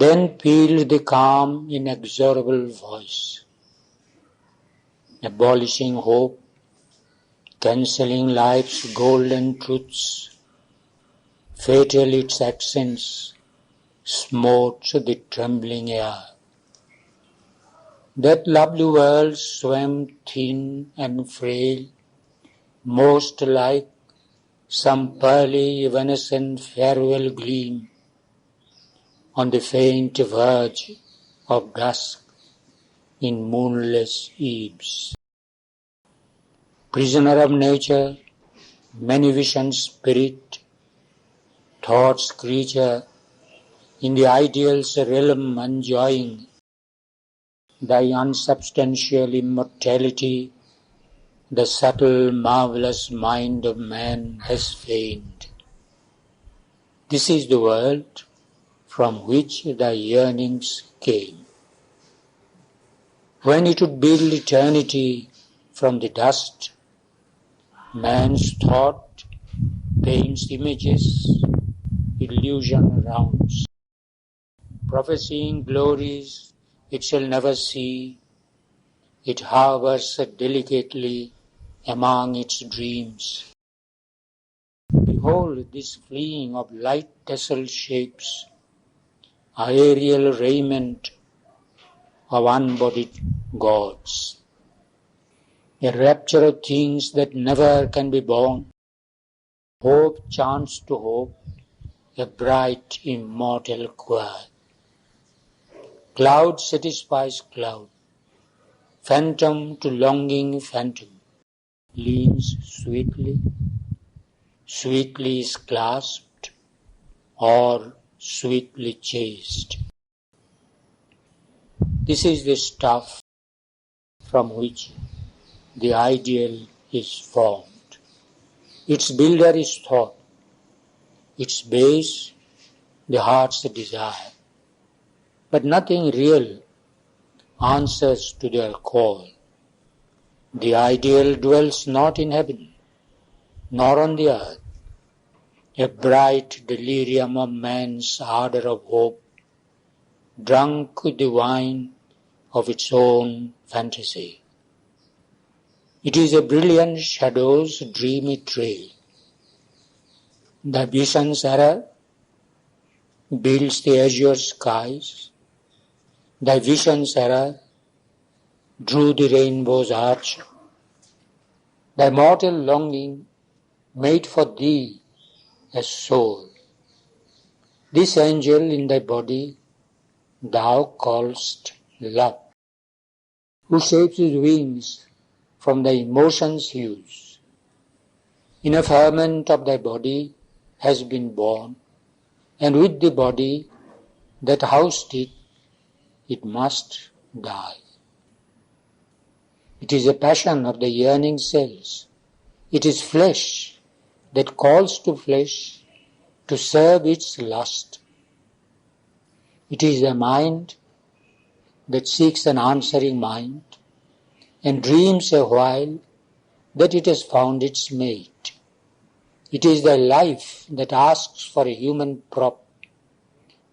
Then pealed the calm, inexorable voice, abolishing hope, cancelling life's golden truths. Fatal its accents smote the trembling air. That lovely world swam thin and frail, most like some pearly evanescent farewell gleam on the faint verge of dusk in moonless eves. Prisoner of nature, many visioned spirit, thought's creature, in the ideal's realm enjoying thy unsubstantial immortality, the subtle, marvelous mind of man has feigned. This is the world from which thy yearnings came. When it would build eternity from the dust, man's thought paints images, illusion rounds, prophesying glories it shall never see. It harbors delicately among its dreams. Behold this fleeing of light-tasseled shapes, aerial raiment of unbodied gods, a rapture of things that never can be born. Hope chants to hope, a bright immortal choir. Cloud satisfies cloud, phantom to longing phantom, leans sweetly, sweetly is clasped, or sweetly chased. This is the stuff from which the ideal is formed. Its builder is thought, its base the heart's desire. But nothing real answers to their call. The ideal dwells not in heaven, nor on the earth, a bright delirium of man's ardor of hope, drunk with the wine of its own fantasy. It is a brilliant shadow's dreamy trail. The vision's error builds the azure skies. Thy vision's error drew the rainbow's arch. Thy mortal longing made for thee a soul. This angel in thy body thou callest love, who shapes his wings from thy emotions' hues. In a ferment of thy body has been born, and with the body that housed it must die. It is a passion of the yearning cells. It is flesh that calls to flesh to serve its lust. It is a mind that seeks an answering mind and dreams a while that it has found its mate. It is the life that asks for a human prop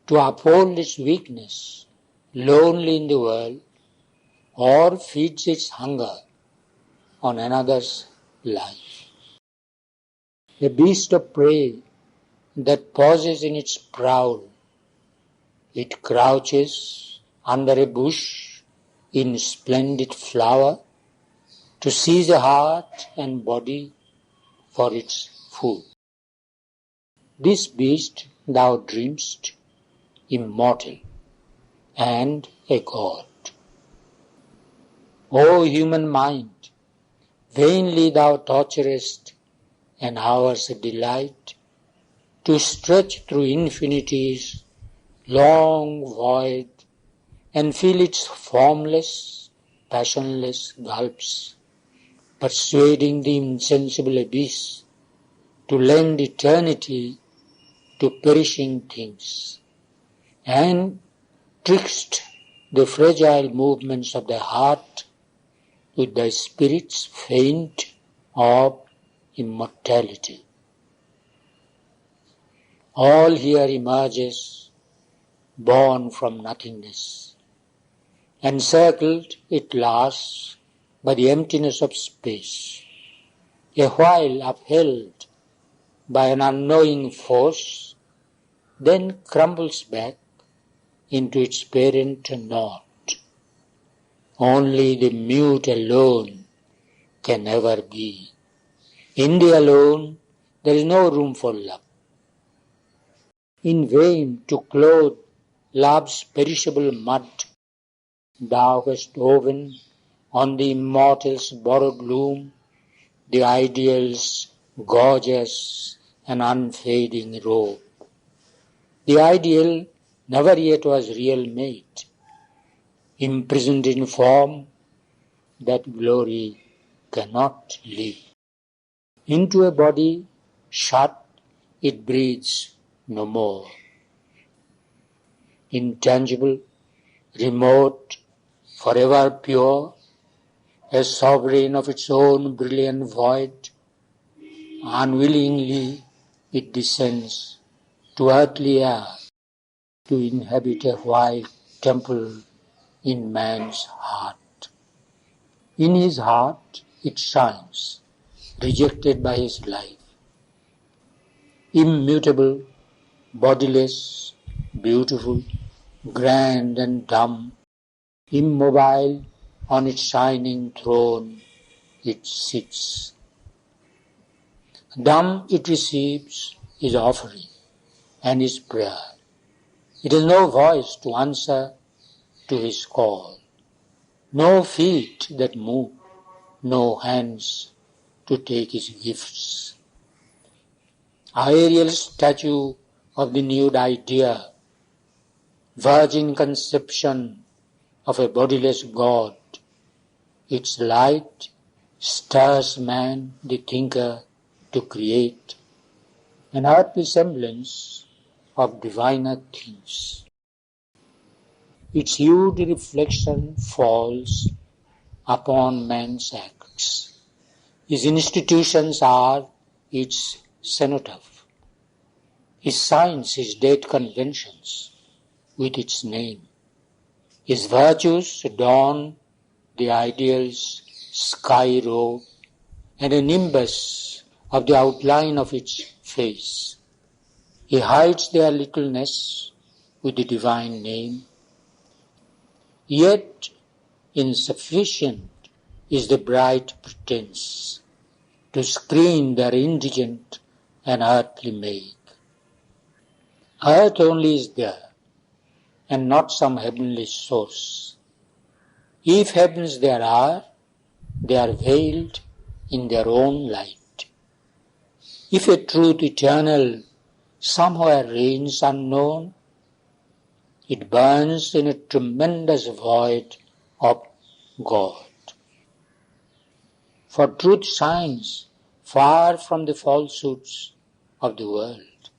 to uphold its weakness, lonely in the world, or feeds its hunger on another's life. A beast of prey that pauses in its prowl, it crouches under a bush in splendid flower to seize a heart and body for its food. This beast thou dreamst immortal and a god. O human mind, vainly thou torturest an hour's delight to stretch through infinity's long void and feel its formless, passionless gulps, persuading the insensible abyss to lend eternity to perishing things, and twixt the fragile movements of thy heart with thy spirit's faint of immortality. All here emerges born from nothingness. Encircled it lasts by the emptiness of space, a while upheld by an unknowing force, then crumbles back into its parent knot. Only the mute alone can ever be. In the alone, there is no room for love. In vain to clothe love's perishable mud, thou hast woven on the immortal's borrowed loom the ideal's gorgeous and unfading robe. The ideal never yet was real made, imprisoned in form that glory cannot live. Into a body shut it breathes no more. Intangible, remote, forever pure, a sovereign of its own brilliant void, unwillingly it descends to earthly air to inhabit a white temple in man's heart. In his heart it shines, rejected by his life. Immutable, bodiless, beautiful, grand and dumb, immobile on its shining throne it sits. Dumb it receives his offering and his prayer. It has no voice to answer to his call, no feet that move, no hands to take his gifts. Aerial statue of the nude idea, virgin conception of a bodiless God, its light stirs man, the thinker, to create an earthly semblance of diviner things. Its hued reflection falls upon man's acts. His institutions are its cenotaph. His signs, his date conventions with its name. His virtues adorn the ideal's sky robe and a nimbus of the outline of its face. He hides their littleness with the divine name. Yet insufficient is the bright pretense to screen their indigent and earthly make. Earth only is there, and not some heavenly source. If heavens there are, they are veiled in their own light. If a truth eternal somewhere reigns unknown, it burns in a tremendous void of God. For truth shines far from the falsehoods of the world.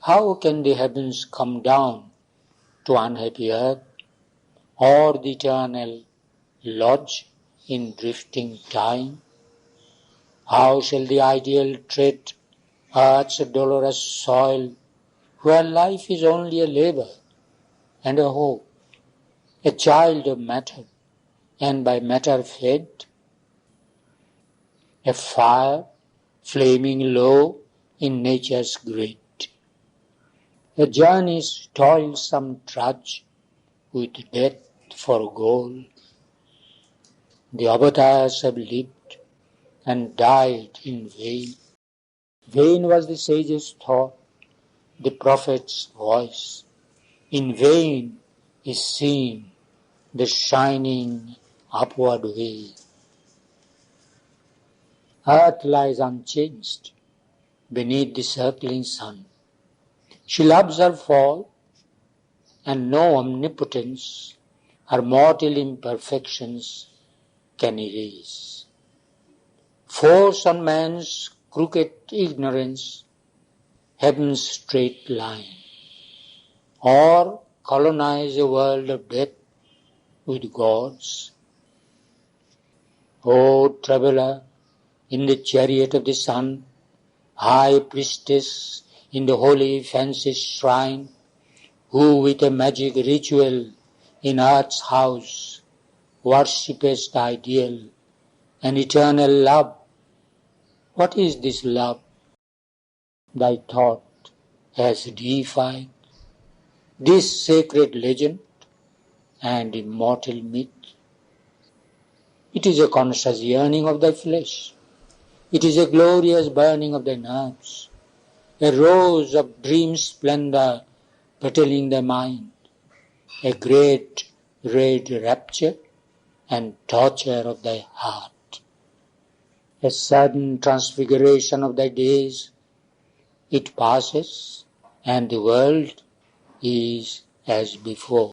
How can the heavens come down to unhappy earth, or the eternal lodge in drifting time? How shall the ideal tread earth's dolorous soil, where life is only a labor and a hope, a child of matter, and by matter fed? A fire flaming low in nature's grate. A journey's toilsome trudge with death for goal. The avatars have lived and died in vain. Vain was the sage's thought, the prophet's voice. In vain is seen the shining upward way. Earth lies unchanged beneath the circling sun. She loves her fall, and no omnipotence her mortal imperfections can erase. Force on man's crooked ignorance heaven's straight line, or colonize a world of death with gods. O traveller in the chariot of the sun, high priestess in the holy fancy's shrine, who with a magic ritual in earth's house worshipest the ideal and eternal love. What is this love thy thought has deified, this sacred legend and immortal myth? It is a conscious yearning of thy flesh. It is a glorious burning of thy nerves, a rose of dream splendor petalling thy mind, a great red rapture and torture of thy heart, a sudden transfiguration of thy days. It passes, and the world is as before.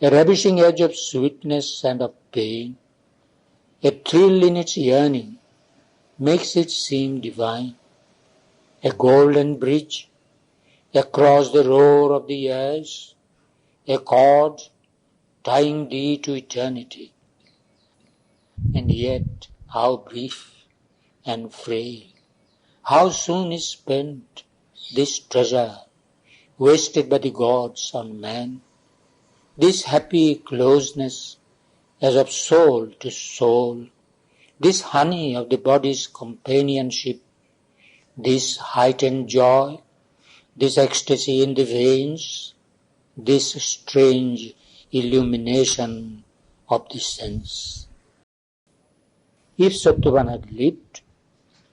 A ravishing edge of sweetness and of pain, a thrill in its yearning, makes it seem divine. A golden bridge across the roar of the years, a cord tying thee to eternity. And yet, how brief and frail, how soon is spent this treasure wasted by the gods on man, this happy closeness as of soul to soul, this honey of the body's companionship, this heightened joy, this ecstasy in the veins, this strange illumination of the sense. If Satyavan had lived,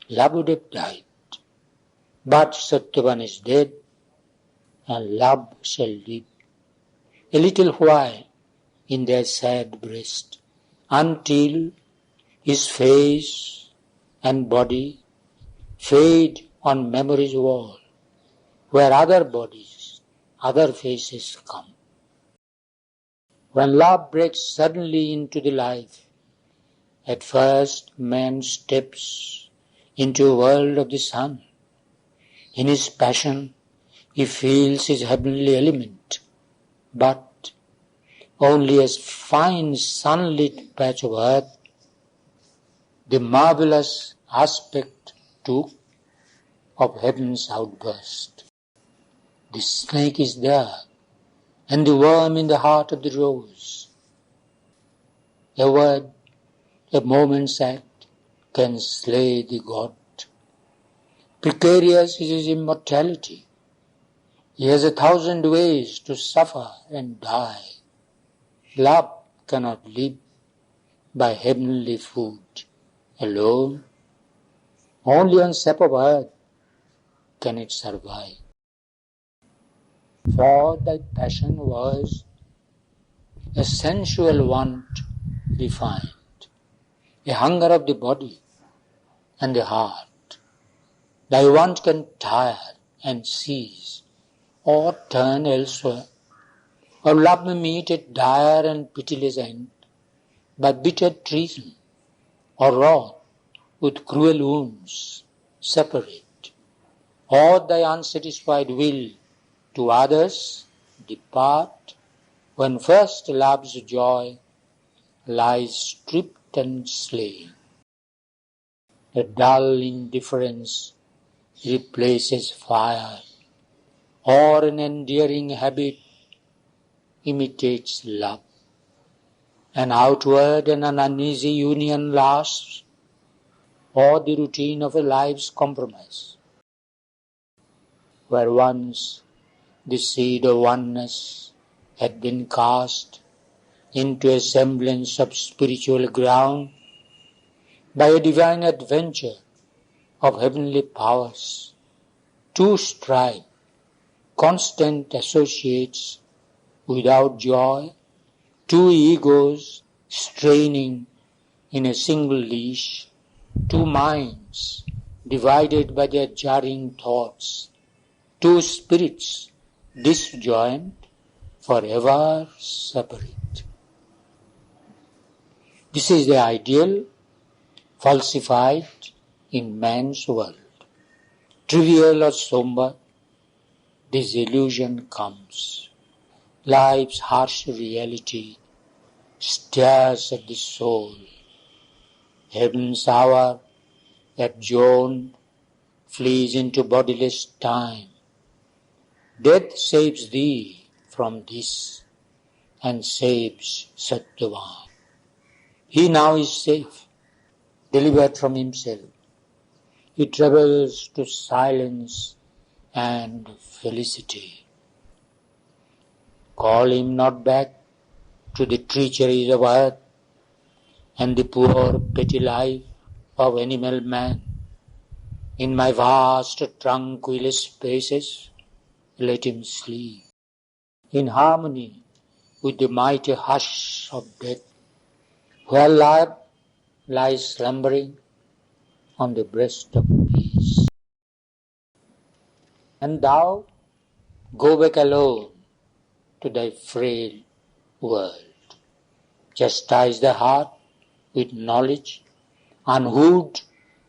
love would have died. But Satyavan is dead, and love shall live a little while in their sad breast, until his face and body fade on memory's wall, where other bodies, other faces come. When love breaks suddenly into the life, at first man steps into a world of the sun. In his passion he feels his heavenly element, but only as fine sunlit patch of earth. The marvelous aspect too of heaven's outburst. The snake is there, and the worm in the heart of the rose. A word, a moment's act can slay the god. Precarious is his immortality. He has 1,000 ways to suffer and die. Love cannot live by heavenly food alone. Only on sap of earth can it survive. For thy passion was a sensual want refined, a hunger of the body and the heart. Thy want can tire and cease, or turn elsewhere, or love may meet a dire and pitiless end by bitter treason, or wrought with cruel wounds separate, or thy unsatisfied will to others depart, when first love's joy lies stripped and slain. A dull indifference replaces fire, or an endearing habit imitates love. An outward and an uneasy union lasts, or the routine of a life's compromise. Where once the seed of oneness had been cast into a semblance of spiritual ground by a divine adventure of heavenly powers, two strive, constant associates without joy, two egos straining in a single leash, two minds divided by their jarring thoughts, two spirits disjoined, forever separate. This is the ideal falsified in man's world. Trivial or somber, this illusion comes. Life's harsh reality stares at the soul. Heaven's hour, adjourned, flees into bodiless time. Death saves thee from this and saves Satyavan. He now is safe, delivered from himself. He travels to silence and felicity. Call him not back to the treacheries of earth and the poor petty life of animal man. In my vast tranquil spaces, let him sleep, in harmony with the mighty hush of death, where life lies slumbering on the breast of peace. And thou go back alone to thy frail world. Chastise the heart with knowledge, unhood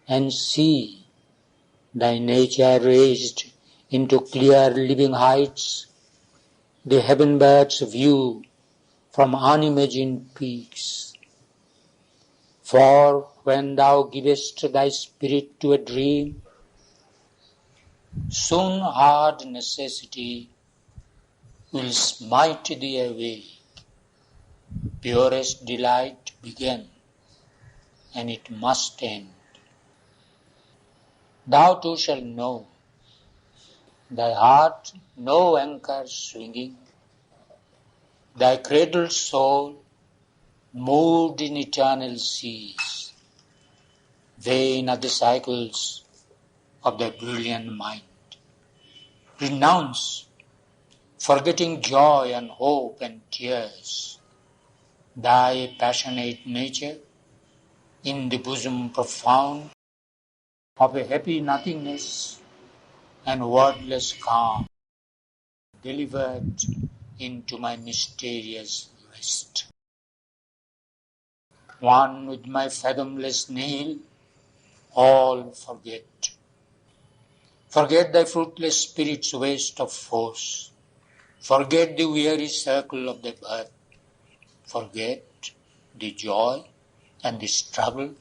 and see thy nature raised into clear living heights, the heaven bird's view from unimagined peaks. For when thou givest thy spirit to a dream, soon hard necessity will smite thee away. Purest delight began, and it must end. Thou too shalt know, thy heart no anchor swinging, thy cradled soul moved in eternal seas. Vain are the cycles of thy brilliant mind. Renounce, forgetting joy and hope and tears, thy passionate nature in the bosom profound of a happy nothingness and wordless calm, delivered into my mysterious rest. One with my fathomless Nile, all forget. Forget thy fruitless spirit's waste of force. Forget the weary circle of thy birth. Forget the joy and the struggle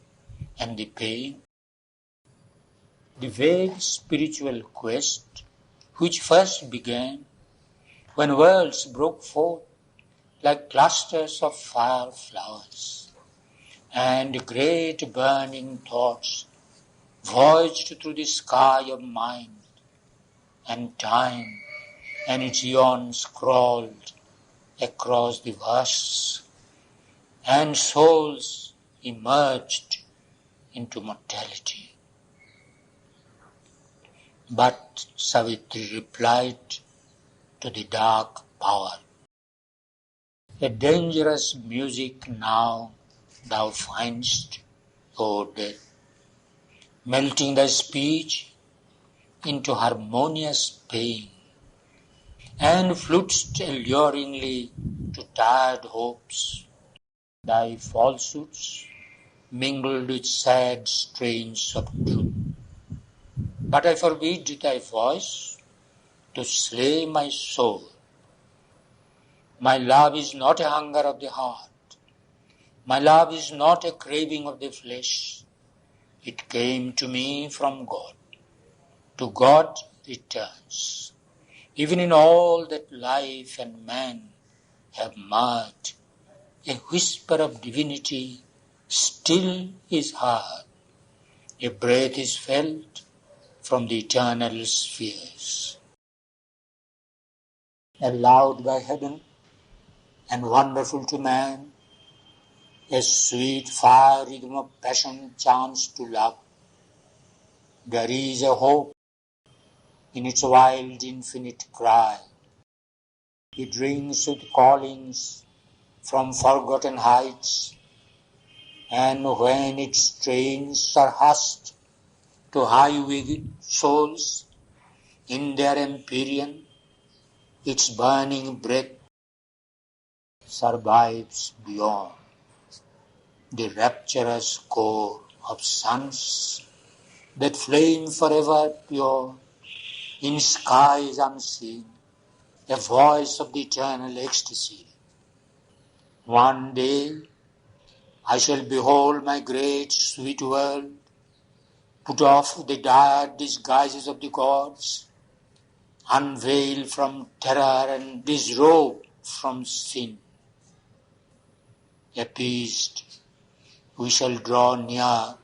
and the pain. The vague spiritual quest which first began when worlds broke forth like clusters of fire flowers, and great burning thoughts voyaged through the sky of mind, and time and its eons crawled across the verse, and souls emerged into mortality. But Savitri replied to the dark power, a dangerous music now thou find'st, O death, melting thy speech into harmonious pain, and flutest alluringly to tired hopes, thy falsehoods mingled with sad strains of truth. But I forbid thy voice to slay my soul. My love is not a hunger of the heart. My love is not a craving of the flesh. It came to me from God. To God returns. Even in all that life and man have marred, a whisper of divinity still is heard. A breath is felt from the eternal spheres. Allowed by heaven and wonderful to man, a sweet fire rhythm of passion chants to love. There is a hope in its wild infinite cry. It rings with callings from forgotten heights, and when its strains are hushed to high-winged souls in their empyrean, its burning breath survives beyond the rapturous core of suns that flame forever pure in skies unseen, a voice of the eternal ecstasy. One day I shall behold my great sweet world, put off the dire disguises of the gods. unveil from terror and disrobe from sin. Appeased, we shall draw near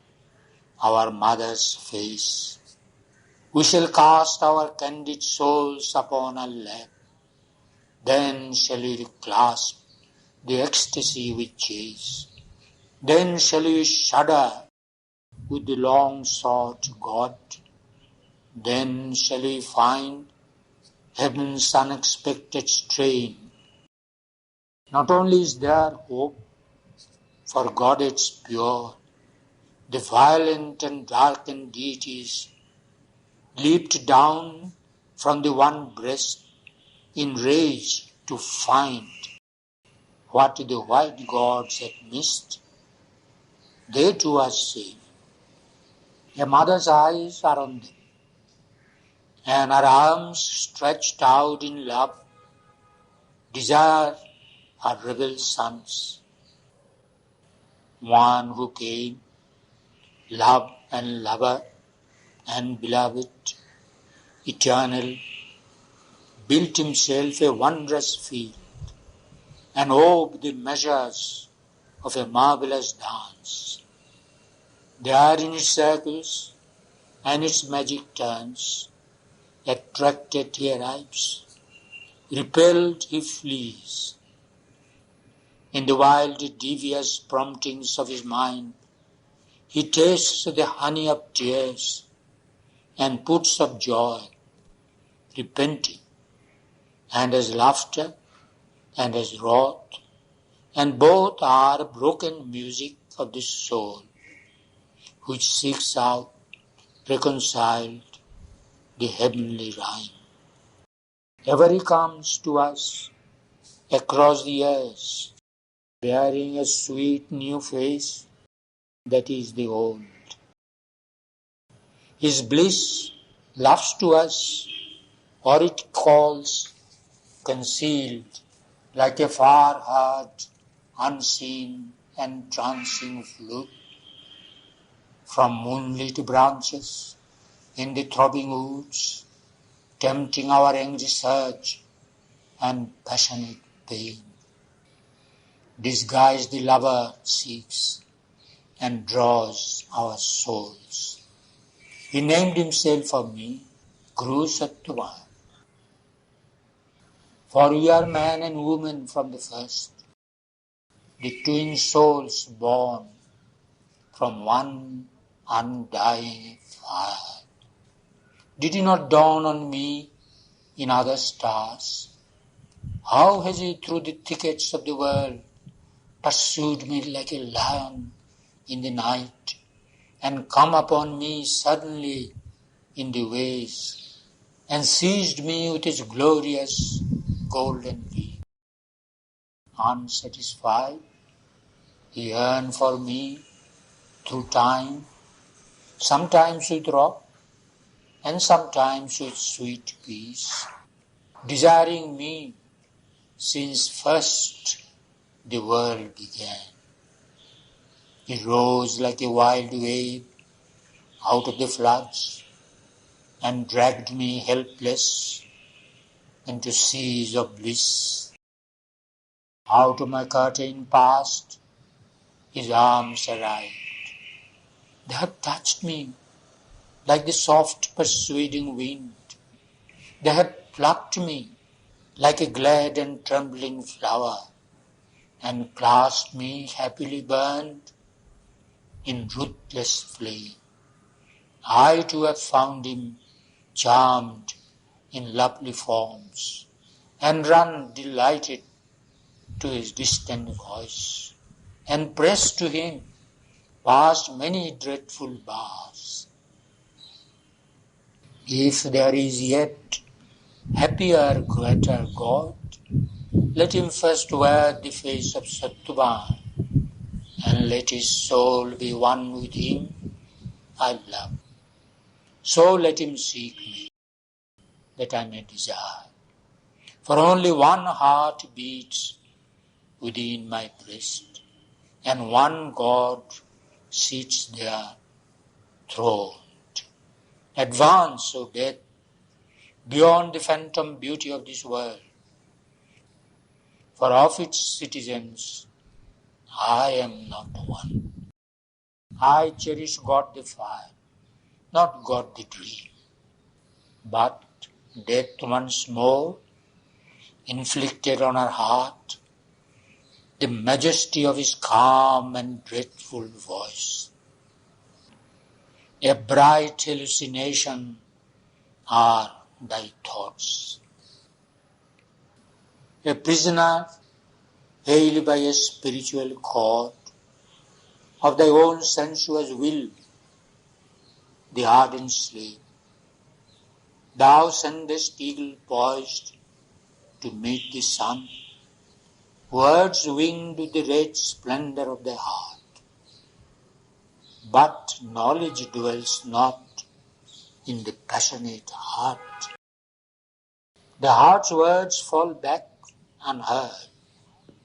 our mother's face. We shall cast our candid souls upon her lap. Then shall we clasp the ecstasy we chase. Then shall we shudder with the long-sought God. Then shall we find heaven's unexpected strain. Not only is there hope for goddess pure, the violent and darkened deities leaped down from the one breast in rage to find what the white gods had missed. They too are safe. A mother's eyes are on them, and her arms stretched out in love desire her rebel sons. One who came, love and lover and beloved, eternal, built himself a wondrous field and wove the measures of a marvelous dance. There in its circles and its magic turns, attracted he arrives, repelled he flees. In the wild devious promptings of his mind, he tastes the honey of tears and puts of joy, repenting, and as laughter and as wrath, and both are broken music of the soul, which seeks out, reconciled, the heavenly rhyme. Ever he comes to us across the years, bearing a sweet new face that is the old. His bliss laughs to us, or it calls, concealed, like a far-heard, unseen and trancing flute. From moonlit branches in the throbbing woods, tempting our angry surge and passionate pain. Disguised the lover seeks and draws our souls. He named himself for me, Guru Satyavan. For we are man and woman from the first, the twin souls born from one undying fire. Did he not dawn on me in other stars? How has he through the thickets of the world pursued me like a lion in the night and come upon me suddenly in the ways and seized me with his glorious golden beam? Unsatisfied, he yearned for me through time, sometimes with wrath and sometimes with sweet peace, desiring me since first the world began. He rose like a wild wave out of the floods and dragged me helpless into seas of bliss. Out of my curtain past, his arms arrived. They had touched me like the soft persuading wind. They had plucked me like a glad and trembling flower and clasped me happily burned in ruthless flame. I too have found him charmed in lovely forms and run delighted to his distant voice and press to him past many dreadful bars. If there is yet happier, greater God, let him first wear the face of Satyavan and let his soul be one with him I love. So let him seek me, that I may desire. For only one heart beats within my breast, and one God sits there throned. Advance, O death, beyond the phantom beauty of this world. For of its citizens, I am not one. I cherish God the fire, not God the dream. But death once more inflicted on her heart the majesty of his calm and dreadful voice. A bright hallucination are thy thoughts. A prisoner held by a spiritual cord of thy own sensuous will, the ardent slave, thou sendest eagle poised to meet the sun, words winged with the red splendor of thy heart. But knowledge dwells not in the passionate heart. The heart's words fall back unheard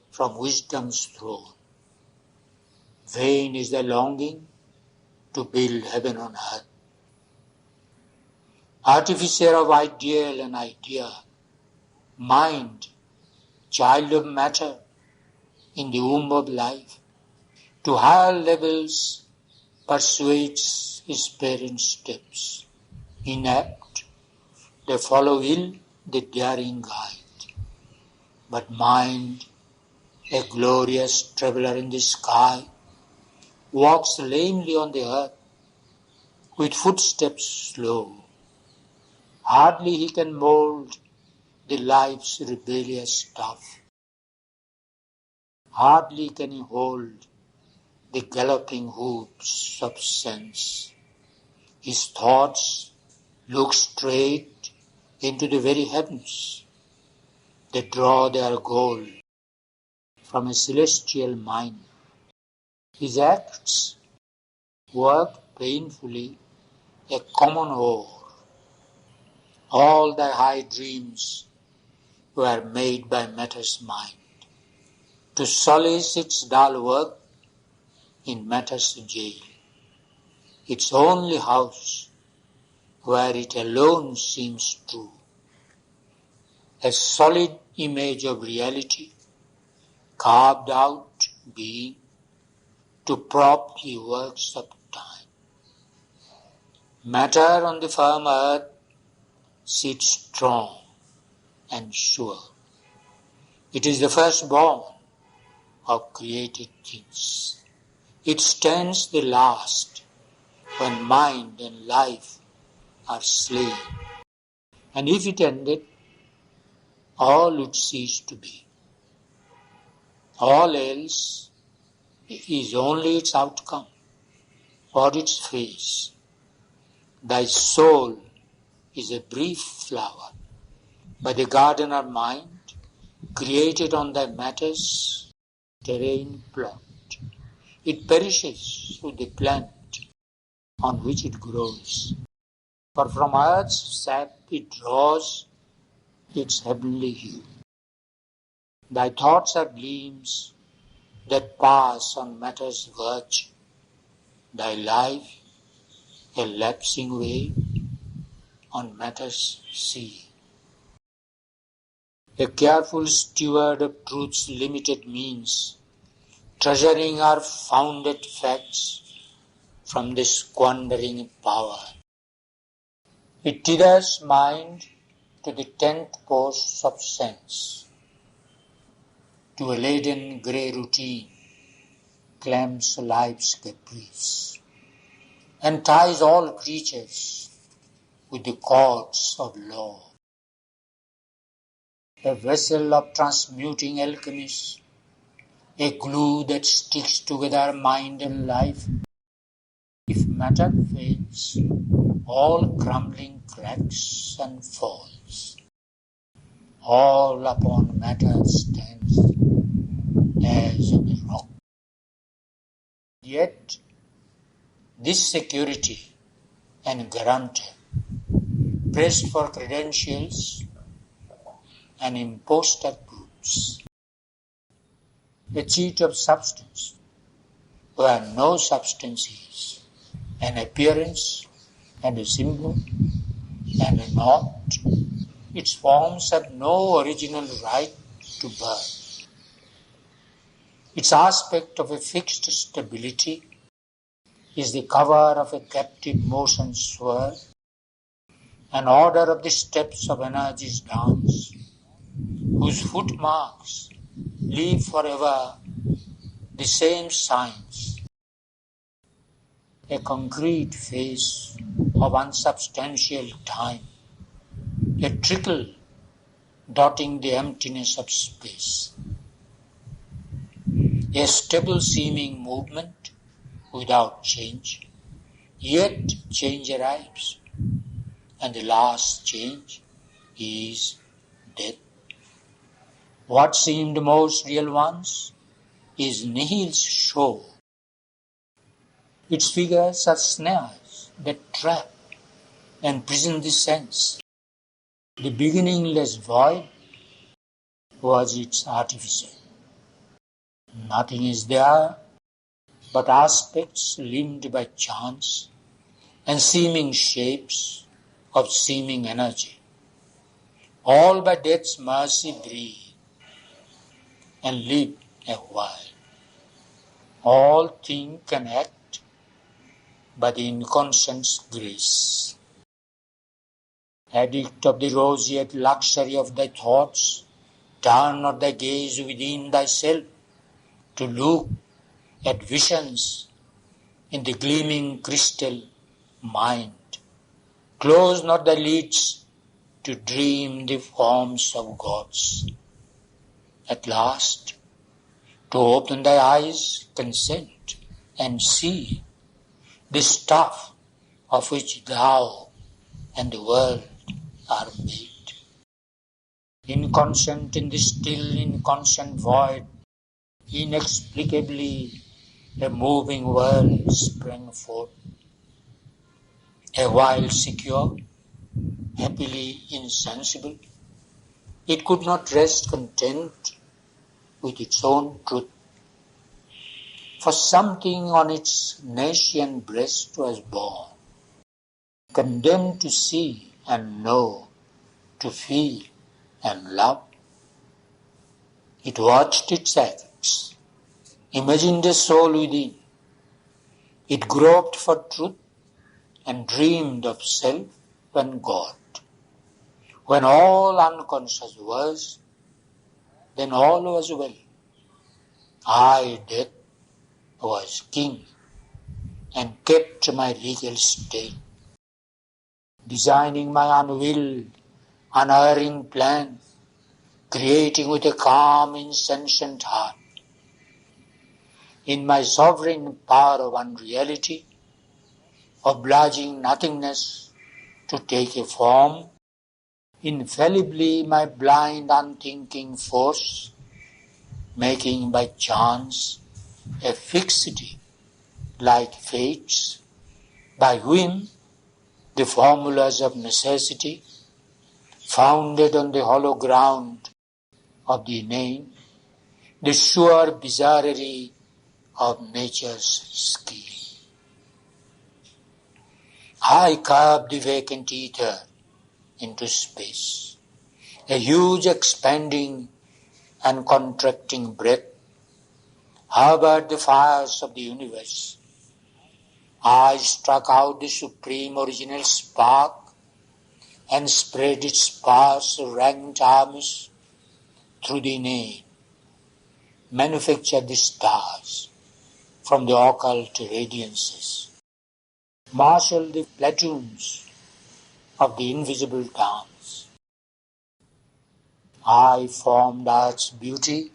from wisdom's throne. Vain is the longing to build heaven on earth. Artificer of ideal and idea, mind, child of matter in the womb of life, to higher levels persuades his parents' steps. Inapt, they follow ill the daring guide. But mind, a glorious traveller in the sky, walks lamely on the earth with footsteps slow. Hardly he can mould the life's rebellious stuff. Hardly can he hold the galloping hoofs of sense. His thoughts look straight into the very heavens. They draw their goal from a celestial mind. His acts work painfully a common ore. All thy high dreams were made by matter's mind to solace its dull work in matter's jail, its only house where it alone seems true, a solid image of reality carved out being to prop the works of time. Matter on the firm earth sits strong and sure. It is the firstborn of created things. It stands the last when mind and life are slain. And if it ended, all would cease to be. All else is only its outcome or its phase. Thy soul is a brief flower by the gardener mind, created on thy matter's terrain plot. It perishes with the plant on which it grows, for from earth's sap it draws its heavenly hue. Thy thoughts are gleams that pass on matter's verge, thy life a lapsing wave on matter's sea. A careful steward of truth's limited means, treasuring our founded facts from the squandering power. It tethers mind to the tent posts of sense, to a laden grey routine, clamps life's caprice, and ties all creatures with the cords of law. A vessel of transmuting alchemists, a glue that sticks together mind and life. If matter fails, all crumbling cracks and falls. All upon matter stands as on a rock. Yet this security and guarantee, pressed for credentials and impostor proofs, a cheat of substance where no substance is, an appearance and a symbol and a knot Its forms have no original right to birth. Its aspect of a fixed stability is the cover of a captive motion swirl, an order of the steps of energy's dance, whose footmarks leave forever the same signs, a concrete face of unsubstantial time, a trickle dotting the emptiness of space, a stable seeming movement without change, yet change arrives, and the last change is death. What seemed most real once is nihil's show. Its figures are snares that trap and prison the sense. The beginningless void was its artificer. Nothing is there but aspects limned by chance and seeming shapes of seeming energy. All by death's mercy breathe and live a while. All think and act by the inconscient's grace. Addict of the roseate luxury of thy thoughts, turn not thy gaze within thyself to look at visions in the gleaming crystal mind. Close not thy lids to dream the forms of gods. At last, to open thy eyes, consent and see the stuff of which thou and the world are made. Inconscient in the still inconscient void, inexplicably a moving world sprang forth. A while secure, happily insensible, it could not rest content with its own truth. For something on its nascent breast was born, condemned to see and know, to feel and love. It watched its acts, imagined a soul within. It groped for truth and dreamed of self and God. When all unconscious was, then all was well. I, death, was king and kept my legal state, designing my unwilled, unerring plan, creating with a calm, insentient heart. In my sovereign power of unreality, obliging nothingness to take a form, infallibly my blind, unthinking force, making by chance a fixity like fates, by whim the formulas of necessity, founded on the hollow ground of the inane, the sure bizarrerie of nature's scheme. I carved the vacant ether into space, a huge expanding and contracting breath, harbored the fires of the universe. I struck out the supreme original spark and spread its sparse ranked arms through the inane, manufactured the stars from the occult radiances, marshaled the platoons of the invisible dance. I formed Earth's beauty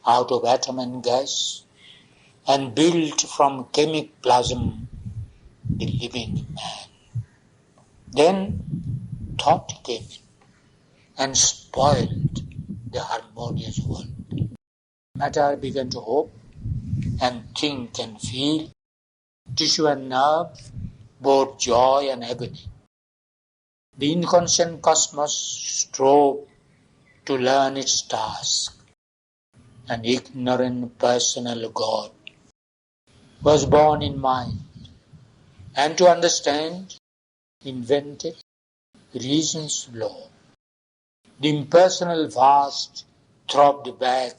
out of atom and gas, and built from chemic plasm the living man. Then thought came in and spoiled the harmonious world. Matter began to hope and think and feel, tissue and nerve, both joy and agony. The inconscient cosmos strove to learn its task. An ignorant personal God was born in mind, and to understand, invented reason's law. The impersonal vast throbbed back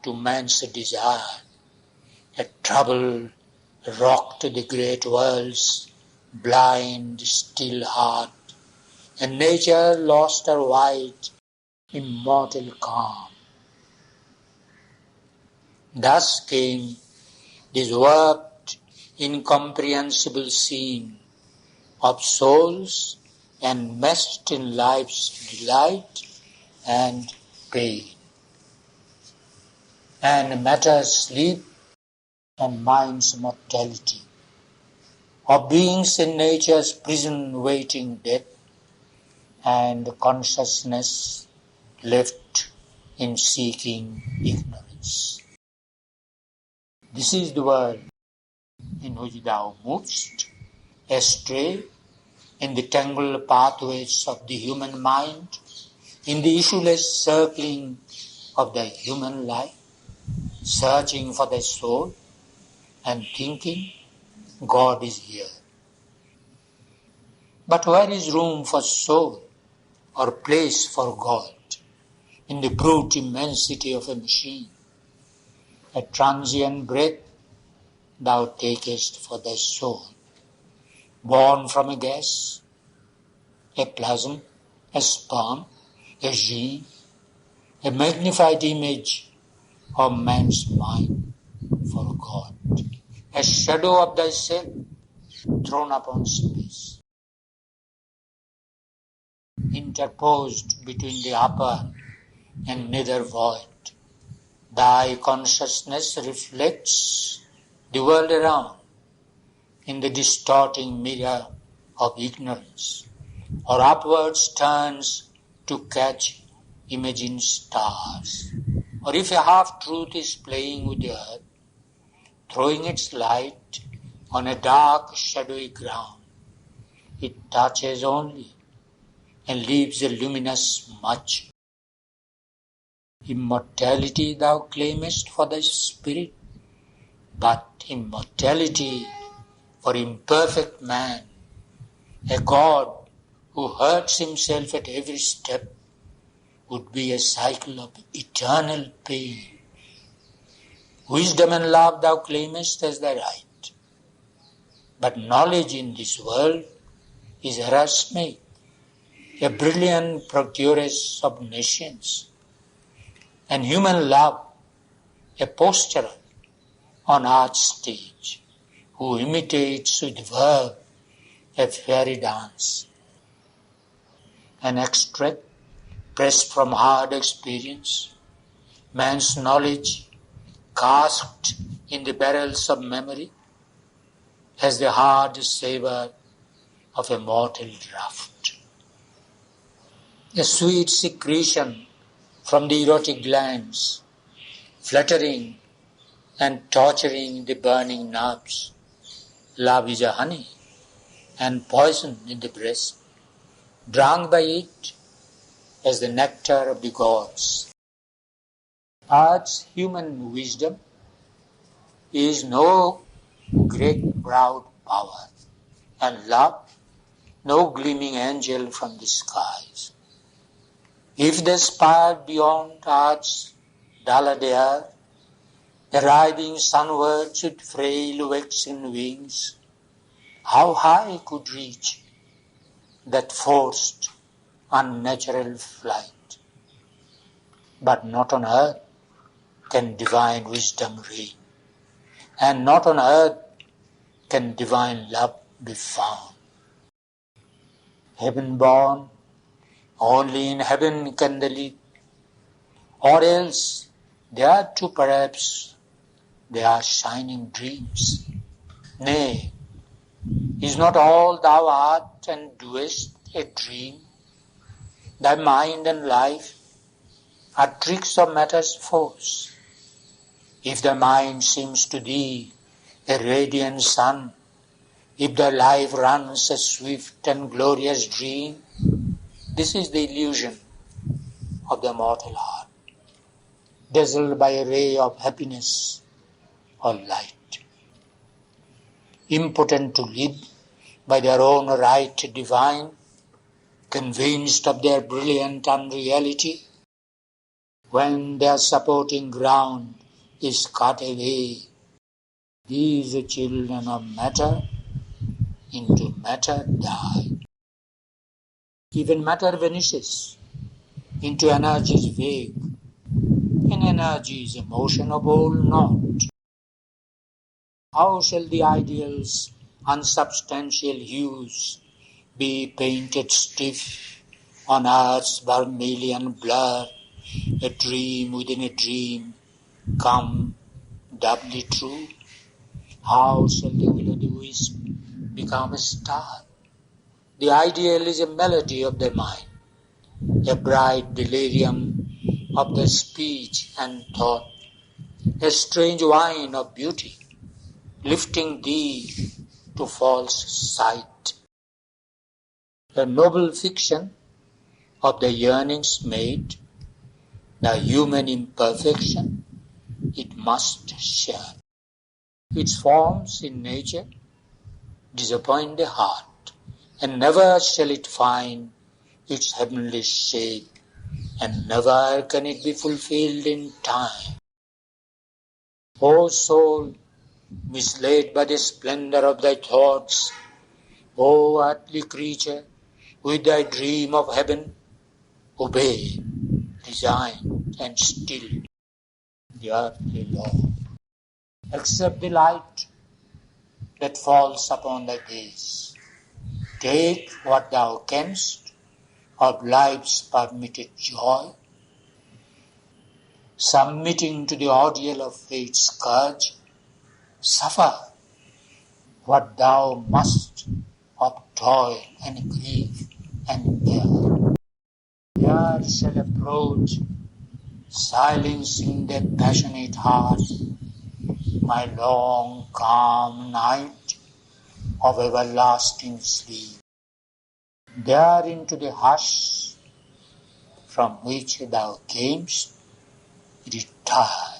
to man's desire. A trouble rocked the great world's blind, still heart, and nature lost her white, immortal calm. Thus came this warped, incomprehensible scene of souls enmeshed in life's delight and pain, and matter's sleep and mind's mortality, of beings in nature's prison waiting death, and consciousness left in seeking ignorance. This is the world in which thou movest, astray in the tangled pathways of the human mind, in the issueless circling of the human life, searching for the soul and thinking God is here. But where is room for soul or place for God in the brute immensity of a machine? A transient breath thou takest for thy soul, born from a gas, a plasm, a sperm, a gene, a magnified image of man's mind for God, a shadow of thyself thrown upon space, interposed between the upper and nether void. Thy consciousness reflects the world around in the distorting mirror of ignorance, or upwards turns to catch imagined stars. Or if a half-truth is playing with the earth, throwing its light on a dark, shadowy ground, it touches only and leaves a luminous smudge. Immortality thou claimest for thy spirit, but immortality for imperfect man, a God who hurts himself at every step, would be a cycle of eternal pain. Wisdom and love thou claimest as thy right, but knowledge in this world is a rusmate, a brilliant procuress of nations, and human love a posturer on art's stage, who imitates with verve a fairy dance. An extract pressed from hard experience, man's knowledge cast in the barrels of memory has the hard savour of a mortal draught. A sweet secretion from the erotic glands, fluttering and torturing the burning nerves. Love is a honey and poison in the breast, drunk by it as the nectar of the gods. Earth's human wisdom is no great proud power, and love no gleaming angel from the skies. If they aspired beyond earth's duller air, arriving sunwards with frail waxen wings, how high could reach that forced, unnatural flight? But not on earth can divine wisdom reign, and not on earth can divine love be found. Heaven born, only in heaven can they live, or else there too perhaps they are shining dreams. Nay, is not all thou art and doest a dream? Thy mind and life are tricks of matter's force. If thy mind seems to thee a radiant sun, if thy life runs a swift and glorious dream, this is the illusion of the mortal heart, dazzled by a ray of happiness or light. Impotent to live by their own right divine, convinced of their brilliant unreality, when their supporting ground is cut away, these children of matter into matter die. Even matter vanishes into energy's vague, and energy is a motion of all naught. How shall the ideal's unsubstantial hues be painted stiff on earth's vermilion blur, a dream within a dream, come doubly true? How shall the will-o'-the-wisp become a star? The ideal is a melody of the mind, a bright delirium of the speech and thought, a strange wine of beauty, lifting thee to false sight. A noble fiction of the yearnings made, the human imperfection it must share. Its forms in nature disappoint the heart, and never shall it find its heavenly shape, and never can it be fulfilled in time. O soul, misled by the splendor of thy thoughts, O earthly creature, with thy dream of heaven, obey, resign, and still the earthly law. Accept the light that falls upon thy gaze. Take what thou canst of life's permitted joy, submitting to the ordeal of fate's scourge. Suffer what thou must of toil and grief and care. There shall approach, silencing the passionate heart, my long calm night of everlasting sleep. There into the hush from which thou camest, retire.